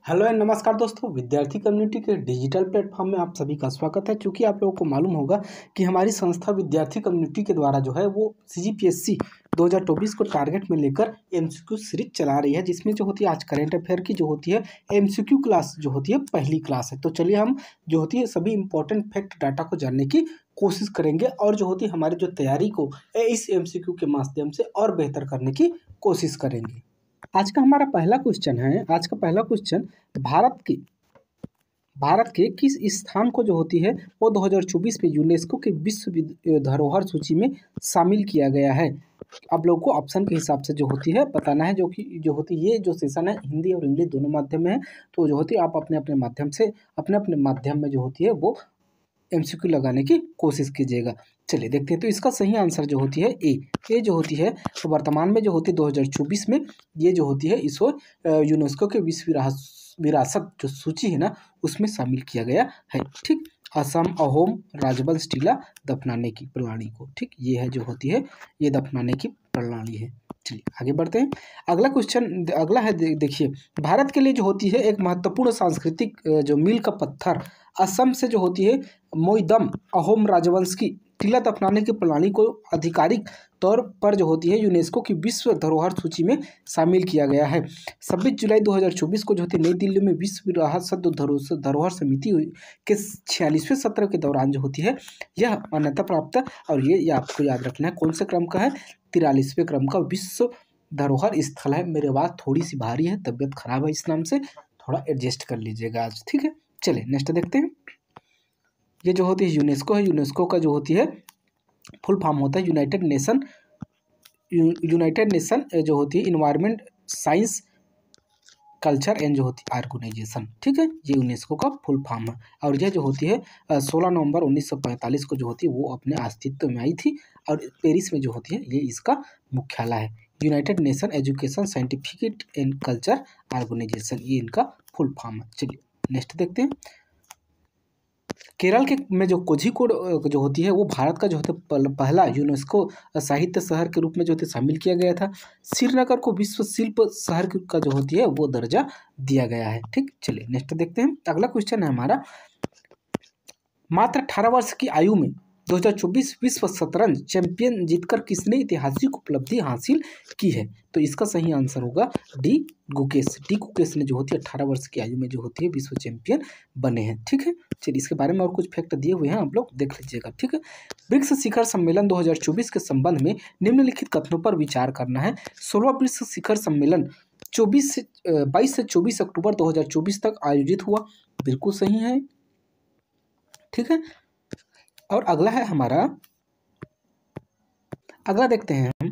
Hello and नमस्कार दोस्तों, विद्यार्थी कम्युनिटी के डिजिटल प्लेटफॉर्म में आप सभी का स्वागत है। क्योंकि आप लोगों को मालूम होगा कि हमारी संस्था विद्यार्थी कम्युनिटी के द्वारा जो है वो CGPSC 2024 को टारगेट में लेकर MCQ सीरीज चला रही है, जिसमें जो होती है आज करेंट अफेयर की जो होती है MCQ क्लास जो होती है पहली क्लास है। तो चलिए हम जो होती है सभी इंपॉर्टेंट फैक्ट डाटा को जानने की कोशिश करेंगे और जो होती है हमारी जो तैयारी को इस MCQ के माध्यम से और बेहतर करने की कोशिश करेंगे। आज का पहला क्वेश्चन भारत के किस स्थान को जो होती है वो 2024 में यूनेस्को के विश्व धरोहर सूची में शामिल किया गया है। आप लोगों को ऑप्शन के हिसाब से जो होती है बताना है, जो कि जो होती है ये जो सेशन है हिंदी और इंग्लिश दोनों माध्यम में है। तो जो होती है आप अपने अपने माध्यम में जो होती है वो MCQ लगाने की कोशिश कीजिएगा। चलिए देखते हैं, तो इसका सही आंसर जो होती है ए जो होती है तो वर्तमान में जो होती है 2024 में ये जो होती है इसको यूनेस्को के विश्व विरासत जो सूची है ना उसमें शामिल किया गया है। ठीक, असम अहोम राजवंश टीला दफनाने की प्रणाली को, ठीक ये है जो होती है ये दफनाने की प्रणाली है। चलिए आगे बढ़ते हैं। अगला है देखिए, भारत के लिए जो होती है एक महत्वपूर्ण सांस्कृतिक जो मील का पत्थर असम से जो होती है मोईदम अहोम राजवंश की टीला दफनाने की प्रणाली को आधिकारिक तौर पर जो होती है यूनेस्को की विश्व धरोहर सूची में शामिल किया गया है। 26 जुलाई 2024 को जो होती है नई दिल्ली में विश्व विरासत धरोहर समिति के 46वें सत्र के दौरान जो होती है यह मान्यता प्राप्त है। और ये आपको याद रखना है कौन से क्रम का है, 43वें क्रम का विश्व धरोहर स्थल है। मेरी आवाज़ थोड़ी सी भारी है, तबीयत खराब है, इस नाम से थोड़ा एडजस्ट कर लीजिएगा आज, ठीक है। चलिए नेक्स्ट देखते हैं। ये जो होती है यूनेस्को है, यूनेस्को का जो होती है फुल फॉर्म होता है यूनाइटेड नेशन जो होती है इन्वायरमेंट साइंस कल्चर एंड जो होती है ऑर्गेनाइजेशन, ठीक है, ये यूनेस्को का फुल फॉर्म है। और यह जो होती है 16 नवंबर 1945 को जो होती है वो अपने अस्तित्व में आई थी और पेरिस में जो होती है ये इसका मुख्यालय है। United Nation Education Scientific and Culture Organisation, ये इनका फुल फॉर्म है। चलिए नेक्स्ट देखते हैं। केरल के में जो कोझिकोड जो होती है वो भारत का जो होता है पहला यूनेस्को साहित्य शहर के रूप में जो होती है शामिल किया गया था। श्रीनगर को विश्व शिल्प शहर का जो होती है वो दर्जा दिया गया है। ठीक, चलिए नेक्स्ट देखते हैं। अगला क्वेश्चन है हमारा, मात्र 18 वर्ष की आयु में 2024 विश्व शतरंज चैंपियन जीतकर किसने ऐतिहासिक उपलब्धि हासिल की है? तो इसका सही आंसर होगा डी गुकेश ने जो होती है 18 वर्ष की आयु में जो होती है विश्व चैंपियन बने हैं। ठीक है, चलिए इसके बारे में और कुछ फैक्ट दिए हुए हैं, आप लोग देख लीजिएगा। ठीक है, ब्रिक्स शिखर सम्मेलन 2024 के संबंध में निम्नलिखित कथनों पर विचार करना है। 16वां ब्रिक्स शिखर सम्मेलन 22 से 24 अक्टूबर 2024 तक आयोजित हुआ, बिल्कुल सही है। ठीक है, और अगला है हमारा, अगला देखते हैं हम,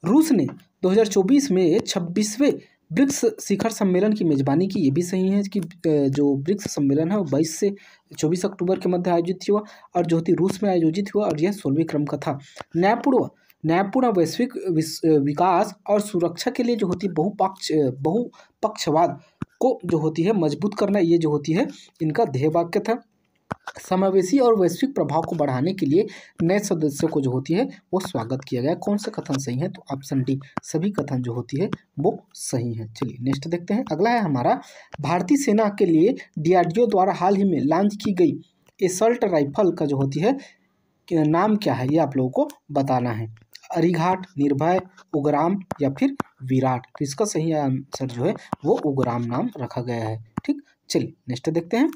रूस ने 2024 में 26वें ब्रिक्स शिखर सम्मेलन की मेजबानी की, ये भी सही है कि जो ब्रिक्स सम्मेलन है वो 22 से 24 अक्टूबर के मध्य आयोजित हुआ और जो होती रूस में आयोजित हुआ और यह 16वें क्रम का था। न्यायपूर्ण वैश्विक विकास और सुरक्षा के लिए जो होती है बहुपक्षवाद को जो होती है मजबूत करना, ये जो होती है इनका ध्येय वाक्य था। समावेशी और वैश्विक प्रभाव को बढ़ाने के लिए नए सदस्यों को जो होती है वो स्वागत किया गया। कौन सा कथन सही है? तो ऑप्शन डी, सभी कथन जो होती है वो सही है। चलिए नेक्स्ट देखते हैं। अगला है हमारा, भारतीय सेना के लिए DRDO द्वारा हाल ही में लॉन्च की गई एसल्ट राइफल का जो होती है नाम क्या है, ये आप लोगों को बताना है। अरिघाट, निर्भय, उग्राम या फिर विराट? तो इसका सही आंसर जो है वो उग्राम नाम रखा गया है। ठीक, चलिए नेक्स्ट देखते हैं।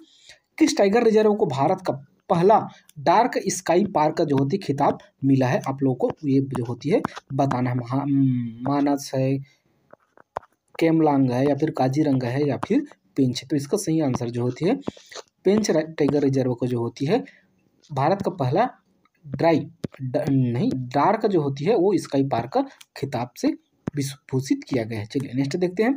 किस टाइगर रिजर्व को भारत का पहला डार्क स्काई पार्क का जो होती है खिताब मिला है? आप लोगों को ये जो होती है बताना है। मानस है, केमलांग है या फिर काजीरंगा है या फिर पेंच है? तो इसका सही आंसर जो होती है पेंच टाइगर रिजर्व को जो होती है भारत का पहला डार्क जो होती है वो स्काई पार्क का खिताब से विभूषित किया गया है। चलिए नेक्स्ट देखते हैं।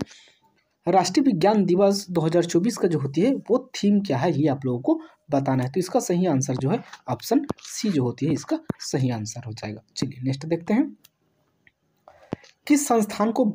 राष्ट्रीय विज्ञान दिवस 2024 का जो होती है वो थीम क्या है, ये आप लोगों को बताना है। तो इसका सही आंसर जो है ऑप्शन सी जो होती है इसका सही आंसर हो जाएगा। चलिए नेक्स्ट देखते हैं। किस संस्थान को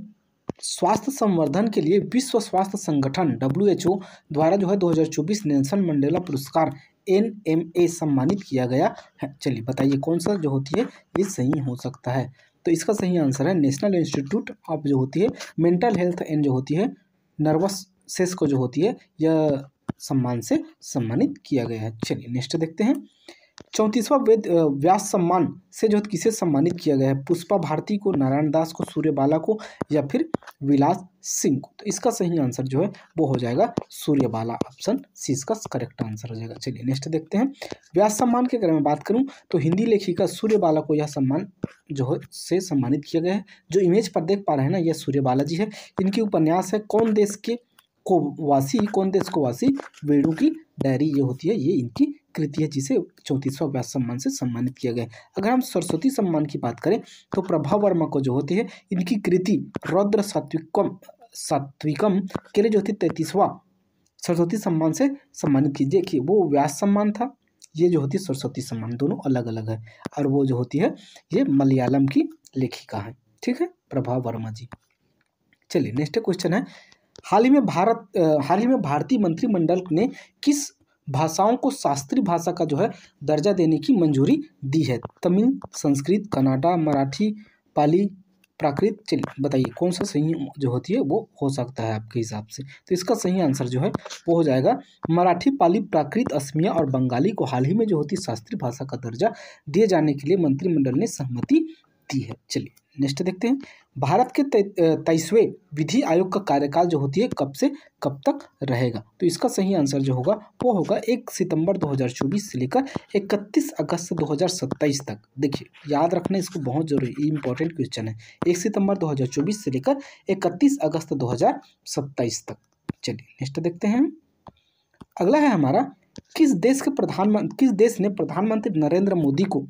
स्वास्थ्य संवर्धन के लिए विश्व स्वास्थ्य संगठन WHO द्वारा जो है 2024 नेल्सन मंडेला पुरस्कार NMA सम्मानित किया गया है? चलिए बताइए कौन सा जो होती है ये सही हो सकता है? तो इसका सही आंसर है नेशनल इंस्टीट्यूट ऑफ जो होती है मेंटल हेल्थ एंड जो होती है नर्वस सेस को जो होती है यह सम्मान से सम्मानित किया गया है। चलिए नेक्स्ट देखते हैं। 34वां वेद व्यास सम्मान से जो किसे सम्मानित किया गया है? पुष्पा भारती को, नारायण दास को, सूर्यबाला को या फिर विलास सिंह को? तो इसका सही आंसर जो है वो हो जाएगा सूर्यबाला। ऑप्शन सी इसका करेक्ट आंसर हो जाएगा। चलिए नेक्स्ट देखते हैं। व्यास सम्मान के अगर मैं बात करूं तो हिंदी लेखिका सूर्यबाला को यह सम्मान जो है से सम्मानित किया गया है। जो इमेज पर देख पा रहे हैं ना, यह सूर्यबाला जी है। इनकी उपन्यास है कौन देश को वासी वेणु की डायरी, ये होती है, ये इनकी कृति है जिसे 34वां व्यास सम्मान से सम्मानित किया गया है। अगर हम सरस्वती सम्मान की बात करें तो प्रभा वर्मा को जो होती है इनकी कृति रौद्र सात्विकम के लिए जो होती 33वां सरस्वती सम्मान से सम्मानित की। देखिए वो व्यास सम्मान था, ये जो होती है सरस्वती सम्मान, दोनों अलग अलग है। और वो जो होती है ये मलयालम की लेखिका है, ठीक है, प्रभा वर्मा जी। चलिए नेक्स्ट क्वेश्चन है। हाल ही में भारतीय मंत्रिमंडल ने किस भाषाओं को शास्त्रीय भाषा का जो है दर्जा देने की मंजूरी दी है? तमिल, संस्कृत, कन्नड़ा, मराठी, पाली, प्राकृत। चलिए बताइए कौन सा सही जो होती है वो हो सकता है आपके हिसाब से? तो इसका सही आंसर जो है वो हो जाएगा मराठी, पाली, प्राकृत, असमिया और बंगाली को हाल ही में जो होती है शास्त्रीय भाषा का दर्जा दिए जाने के लिए मंत्रिमंडल ने सहमति दी है। चलिए नेक्स्ट देखते हैं। भारत के 23वें विधि आयोग का कार्यकाल जो होती है कब से कब तक रहेगा? तो इसका सही आंसर जो होगा वो होगा 1 सितंबर 2024 से लेकर 31 अगस्त 2027 तक। देखिए याद रखना इसको, बहुत जरूरी इंपॉर्टेंट क्वेश्चन है। 1 सितंबर 2024 से लेकर 31 अगस्त 2027 तक। चलिए नेक्स्ट देखते हैं। अगला है हमारा, किस देश ने प्रधानमंत्री नरेंद्र मोदी को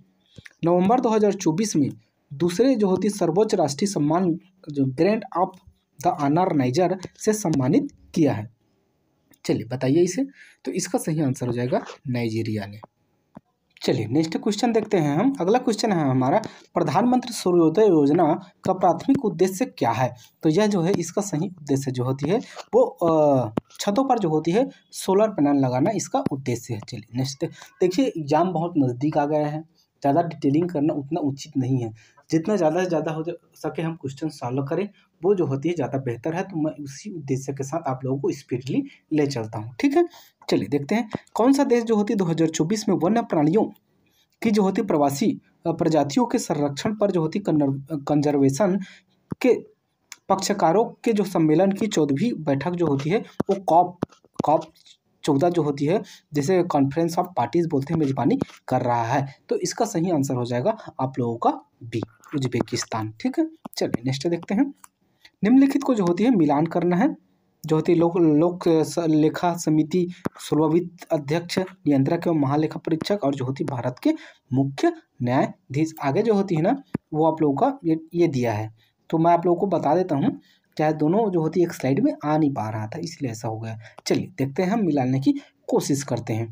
नवंबर 2024 में दूसरे जो होती सर्वोच्च राष्ट्रीय सम्मान जो grand of the honour Niger से सम्मानित किया है? चलिए बताइए इसे। तो इसका सही आंसर हो जाएगा नाइजीरिया ने। चलिए नेक्स्ट क्वेश्चन देखते हैं हम। अगला क्वेश्चन है हमारा, प्रधानमंत्री सूर्योदय योजना का प्राथमिक उद्देश्य क्या है? तो यह जो है इसका सही उद्देश्य जो होती है वो छतों पर जो होती है सोलर पैनल लगाना इसका उद्देश्य है। चलिए नेक्स्ट देखिए, एग्जाम बहुत नज़दीक आ गया है, ज़्यादा डिटेलिंग करना उतना उचित नहीं है। जितना ज़्यादा से ज़्यादा हो सके हम क्वेश्चन सॉल्व करें वो जो होती है ज़्यादा बेहतर है। तो मैं उसी उद्देश्य के साथ आप लोगों को स्पीडली ले चलता हूँ, ठीक है। चलिए देखते हैं कौन सा देश जो होती है 2024 में वन्य प्राणियों की जो होती प्रवासी प्रजातियों के संरक्षण पर जो होती कंजर्वेशन के पक्षकारों के जो सम्मेलन की 14वीं बैठक जो होती है वो कॉप 14 जो होती है, जैसे कॉन्फ्रेंस ऑफ पार्टीज बोलते हैं, मेजबानी कर रहा है। तो इसका सही आंसर हो जाएगा आप लोगों का बी, उज्बेकिस्तान, ठीक है। चलिए नेक्स्ट देखते हैं। निम्नलिखित को जो होती है मिलान करना है। जो होती है लोक लेखा समिति, 16वां वित्त अध्यक्ष, नियंत्रक एवं महालेखा परीक्षक और जो होती है भारत के मुख्य न्यायाधीश। आगे जो होती है ना वो आप लोगों का ये दिया है, तो मैं आप लोगों को बता देता हूँ, चाहे दोनों जो होती है एक स्लाइड में आ नहीं पा रहा था इसलिए ऐसा हो गया। चलिए देखते हैं, हम मिलाने की कोशिश करते हैं।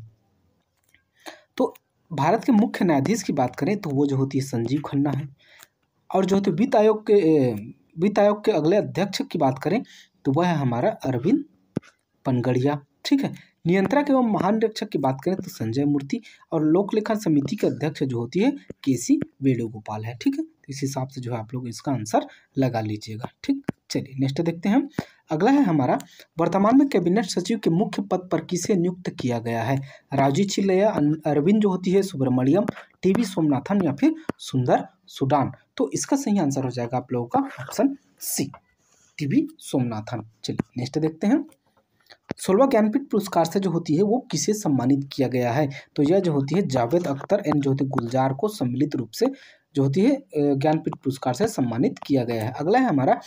तो भारत के मुख्य न्यायाधीश की बात करें तो वो जो होती है संजीव खन्ना है। और जो होती है वित्त आयोग के अगले अध्यक्ष की बात करें तो वह है हमारा अरविंद पनगड़िया, ठीक है। नियंत्रक एवं महानिरीक्षक की बात करें तो संजय मूर्ति। और लोक लेखा समिति के अध्यक्ष जो होती है केसी वेणुगोपाल है, ठीक है। तो इस हिसाब से जो है आप लोग इसका आंसर लगा लीजिएगा, ठीक। चलिए नेक्स्ट देखते हैं हम। अगला है हमारा, वर्तमान में कैबिनेट सचिव के मुख्य पद पर किसे नियुक्त किया गया है? राजीव चिल्लैया, अरविंद जो होती है सुब्रमण्यम, टीवी सोमनाथन या फिर सुंदर सुडान? तो इसका सही आंसर हो जाएगा आप लोगों का ऑप्शन सी, टीवी सोमनाथन। चलिए नेक्स्ट देखते हैं। 16वां ज्ञानपीठ पुरस्कार से जो होती है वो किसे सम्मानित किया गया है? तो यह जो होती है जावेद अख्तर एंड जो होती है गुलजार को सम्मिलित रूप से जो होती है ज्ञानपीठ पुरस्कार से सम्मानित किया गया है। अगला है हमारा,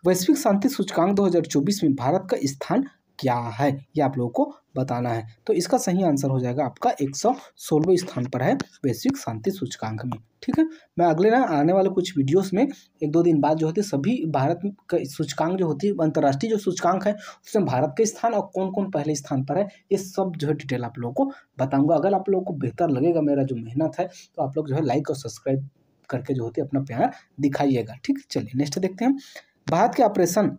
वैश्विक शांति सूचकांक 2024 में भारत का स्थान क्या है? ये आप लोगों को बताना है। तो इसका सही आंसर हो जाएगा आपका 116वें स्थान पर है वैश्विक शांति सूचकांक में, ठीक है। मैं अगले आने वाले कुछ वीडियोस में 1-2 दिन बाद जो होते सभी भारत का सूचकांक जो होती है अंतर्राष्ट्रीय जो सूचकांक है उसमें भारत के स्थान और कौन कौन पहले स्थान पर है ये सब जो है डिटेल आप लोगों को बताऊंगा। अगर आप लोगों को बेहतर लगेगा मेरा जो मेहनत है तो आप लोग जो है लाइक और सब्सक्राइब करके जो होती है अपना प्यार दिखाइएगा, ठीक है। चलिए नेक्स्ट देखते हैं। भारत के ऑपरेशन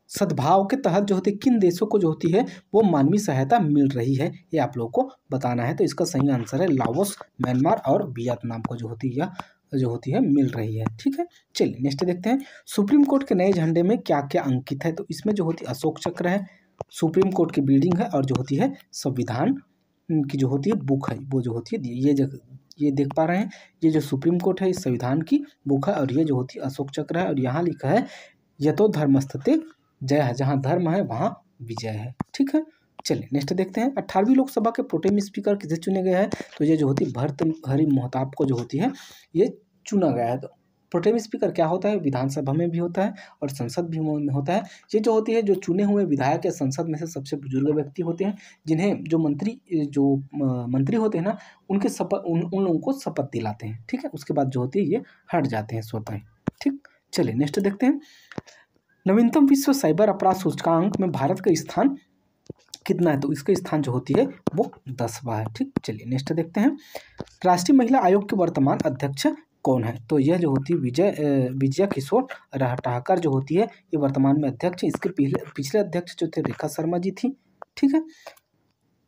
सद्भाव के तहत जो होती है किन देशों को जो होती है वो मानवीय सहायता मिल रही है? ये आप लोगों को बताना है। तो इसका सही आंसर है लाओस, म्यांमार और वियतनाम को जो होती है जो होती है मिल रही है। ठीक है, चलिए नेक्स्ट देखते हैं। सुप्रीम कोर्ट के नए झंडे में क्या क्या अंकित है? तो इसमें जो होती है अशोक चक्र है, सुप्रीम कोर्ट की बिल्डिंग है, और जो होती है संविधान की जो होती है बुक है, वो जो होती है ये देख पा रहे हैं, ये जो सुप्रीम कोर्ट है इस संविधान की बुक है, और ये जो होती है अशोक चक्र है, और यहाँ लिखा है यतो धर्मस्ते जय है, जहाँ धर्म है वहाँ विजय है। ठीक है, चलिए नेक्स्ट देखते हैं। 18वीं लोकसभा के प्रोटेम स्पीकर किसे चुने गए हैं? तो ये जो होती है भर्तृहरि महताब को जो होती है ये चुना गया है। तो प्रोटेम स्पीकर क्या होता है? विधानसभा में भी होता है और संसद भी में होता है। ये जो होती है जो चुने हुए विधायक या संसद में से सबसे बुजुर्ग व्यक्ति होते हैं, जिन्हें जो मंत्री होते हैं ना, उनके शपथ उन लोगों को शपथ दिलाते हैं। ठीक है, उसके बाद जो होती है ये हट जाते हैं स्वतः। ठीक, चलिए नेक्स्ट देखते हैं। नवीनतम विश्व साइबर अपराध सूचकांक में भारत का स्थान कितना है? तो इसका स्थान जो होती है वो 10वां है। ठीक, चलिए नेक्स्ट देखते हैं। राष्ट्रीय महिला आयोग के वर्तमान अध्यक्ष कौन है? तो यह जो होती है विजया किशोर रहाटकर जो होती है ये वर्तमान में अध्यक्ष है। इसके पिछले अध्यक्ष जो थे रेखा शर्मा जी थी। ठीक है,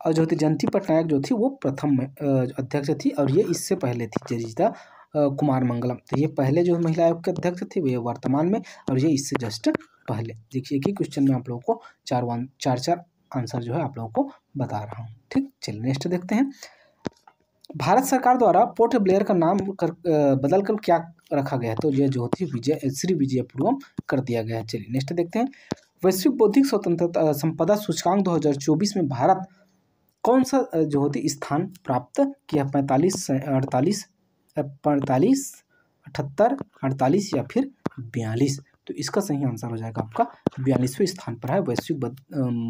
और जो होती जयंती पटनायक जो थी वो प्रथम अध्यक्ष थी, और ये इससे पहले थी जयजिता कुमार मंगलम। तो ये पहले जो महिला आयोग के अध्यक्ष थे वे वर्तमान में, और ये इससे जस्ट पहले। देखिए कि क्वेश्चन में आप लोगों को चार आंसर जो है आप लोगों को बता रहा हूँ। ठीक, चलिए नेक्स्ट देखते हैं। भारत सरकार द्वारा पोर्ट ब्लेयर का नाम बदल कर क्या रखा गया है? तो ये जो होती है श्री विजयपुरम कर दिया गया है। चलिए नेक्स्ट देखते हैं। वैश्विक बौद्धिक स्वतंत्रता संपदा सूचकांक 2024 में भारत कौन सा जो होती स्थान प्राप्त किया? 45, 48, 78, 48 या फिर 42? तो इसका सही आंसर हो जाएगा आपका 42वें स्थान पर है वैश्विक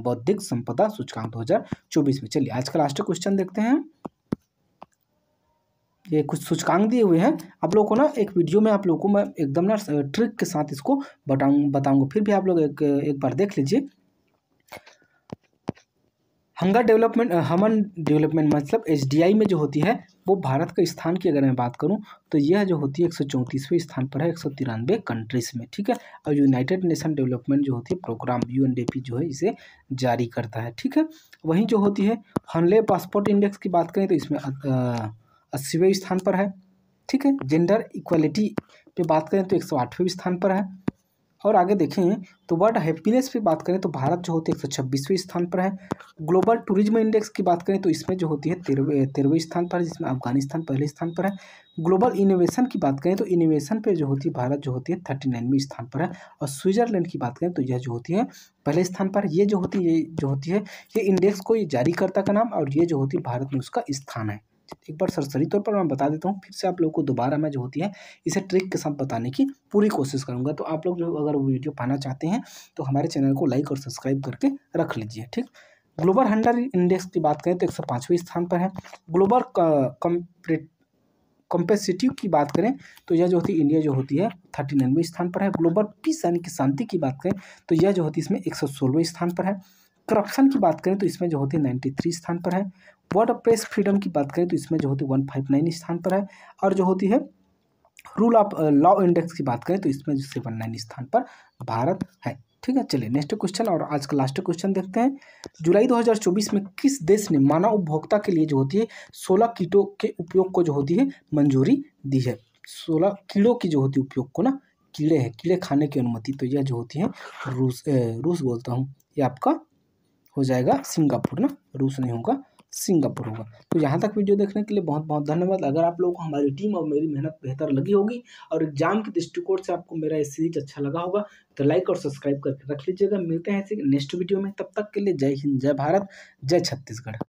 बौद्धिक संपदा सूचकांक 2024 में। चलिए आज का लास्ट क्वेश्चन देखते हैं। ये कुछ सूचकांक दिए हुए हैं, आप लोगों को ना एक वीडियो में आप लोगों को मैं एकदम ना ट्रिक के साथ इसको बताऊंगा, फिर भी आप लोग एक बार देख लीजिए। ह्यूमन डेवलपमेंट मतलब HDI में जो होती है वो भारत का स्थान की अगर मैं बात करूं तो यह जो होती है 134वें स्थान पर है 193 कंट्रीज में। ठीक है, और यूनाइटेड नेशन डेवलपमेंट जो होती है प्रोग्राम UNDP जो है इसे जारी करता है। ठीक है, वहीं जो होती है हनले पासपोर्ट इंडेक्स की बात करें तो इसमें 80वें स्थान पर है। ठीक है, जेंडर इक्वालिटी पे बात करें तो 108वें स्थान पर है। और आगे देखें तो वर्ल्ड हैप्पीनेस पे बात करें तो भारत जो होती है 126वें स्थान पर है। ग्लोबल टूरिज्म इंडेक्स की बात करें तो इसमें जो होती है 13वें स्थान पर है, जिसमें अफगानिस्तान पहले स्थान पर है। ग्लोबल इनोवेशन की बात करें तो इनोवेशन पे जो होती है भारत जो होती है 39वें स्थान पर है। और स्विट्जरलैंड की बात करें तो यह जो होती है पहले स्थान पर। ये जो होती है ये इंडेक्स को ये जारीकर्ता का नाम, और ये जो होती है भारत में उसका स्थान है। एक बार सरसरी तौर पर मैं बता देता हूँ, फिर से आप लोगों को दोबारा मैं जो होती है इसे ट्रिक के साथ बताने की पूरी कोशिश करूँगा। तो आप लोग जो अगर वीडियो पाना चाहते हैं तो हमारे चैनल को लाइक और सब्सक्राइब करके रख लीजिए। ठीक, ग्लोबल हंटर इंडेक्स की बात करें तो 105वें स्थान पर है। ग्लोबल कॉम्पेसिटिव की बात करें तो यह जो होती है इंडिया जो होती है 39वें स्थान पर है। ग्लोबल पीस यानी कि शांति की बात करें तो यह जो होती है इसमें 116वें स्थान पर है। करप्शन की बात करें तो इसमें जो होती है 93 स्थान पर है। वर्ड प्रेस फ्रीडम की बात करें तो इसमें जो होती है 159 स्थान पर है। और जो होती है रूल ऑफ लॉ इंडेक्स की बात करें तो इसमें 79 स्थान पर भारत है। ठीक है, चलिए नेक्स्ट क्वेश्चन और आज का लास्ट क्वेश्चन देखते हैं। जुलाई 2024 में किस देश ने मानव उपभोक्ता के लिए जो होती है 16 कीटों के उपयोग को जो होती है मंजूरी दी है? 16 कीड़ों की जो होती है उपयोग को ना, कीड़े खाने की अनुमति। तो यह जो होती है रूस बोलता हूँ, ये आपका हो जाएगा सिंगापुर ना, रूस नहीं होगा सिंगापुर होगा। तो यहाँ तक वीडियो देखने के लिए बहुत बहुत धन्यवाद। अगर आप लोगों को हमारी टीम और मेरी मेहनत बेहतर लगी होगी और एग्जाम के दृष्टिकोण से आपको मेरा ये सीरीज अच्छा लगा होगा तो लाइक और सब्सक्राइब करके रख लीजिएगा। मिलते हैं ऐसे नेक्स्ट वीडियो में, तब तक के लिए जय हिंद, जय भारत, जय छत्तीसगढ़।